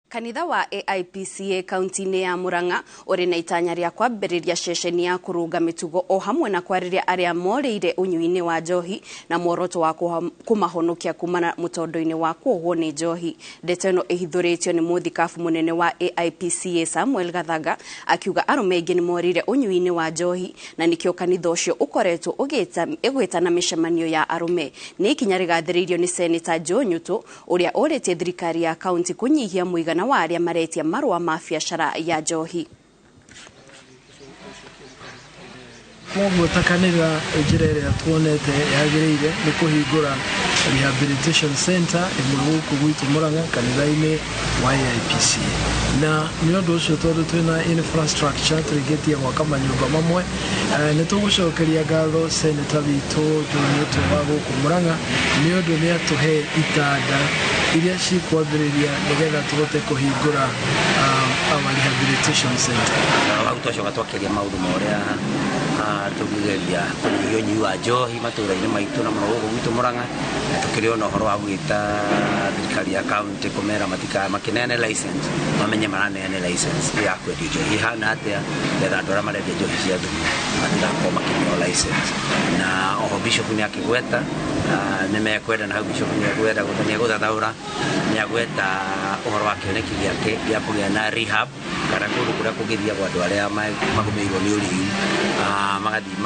Kanitha wa AIPCA kaunti-inĩ ya Murang'a uri na itanya rĩa kwambĩrĩria ceceni ya kũrũnga mĩtugo o hamwe na kwarĩria arĩa morĩire ũnyui-inĩ wa njohi na muoroto wa kũmahonokia kumana mũtondo-inĩ wa kũhwo nĩ njohi. Ndeto ĩno ĩhithũrĩtio nĩ mũthikabu mũnene wa AIPCA Samuel Gathaga akiuga arũme aingĩ nĩ morĩire ũnyui-inĩ wa njohi na nĩkĩo kanitha ũcio ũkoretwo ũgĩtana mĩcemanio ya arũme. Nĩ ikinya rĩgathĩrĩirio nĩ Senator Joe Nyoto ũrĩa ũrĩtie thirikari ya kaunti kũnyihia mũigana wa arĩa maretia marũa ma biacara ya njohi. Gũtakanĩra njĩra ĩrĩa tuonete yagĩrĩire nĩ kũhingũra rehabilitation center ĩmwe gũkũ gwitũ Murang'a kanitha-inĩ wa AIPCA. Na nĩ ũndũ ũcio tondũ twĩna infrastructure tũrĩkĩtie gwaka manyũmba mamwe, nĩ tũgũcokeria ngatho Senator witũ Joe Nyoto wa gũkũ Murang'a nĩ ũndũ nĩ atũhe itanda iria cikwambĩrĩria nĩgetha tũhote kũhingũra our rehabilitation center. Twacoka twakĩria maũndũ marĩa tũgĩgeria kũnyihia ũnyui wa njohi matũũra-inĩ maitũ na mũno gũkũ gwitũ Murang'a, na tũkĩrĩ ona ũhoro wa gwĩta thirikari ya kaunti kũmera makĩneane license mamenye maraneane license ya kwendia njohi ihana atĩa nĩgetha andũ arĩa marendia njohi cia thumu matigakorwo makĩnyua license. Na oho bishop nĩ akĩgweta nĩ mekwenda na hau bishop nĩ agweta gũthathaũra nĩ agweta ũhoro wa kĩoneki gĩake gĩa kũgĩa na rehab kana kũndũ kũrĩa kũngĩthiagwo andũ arĩa magũmĩirwo nĩ ũrĩu magathiĩ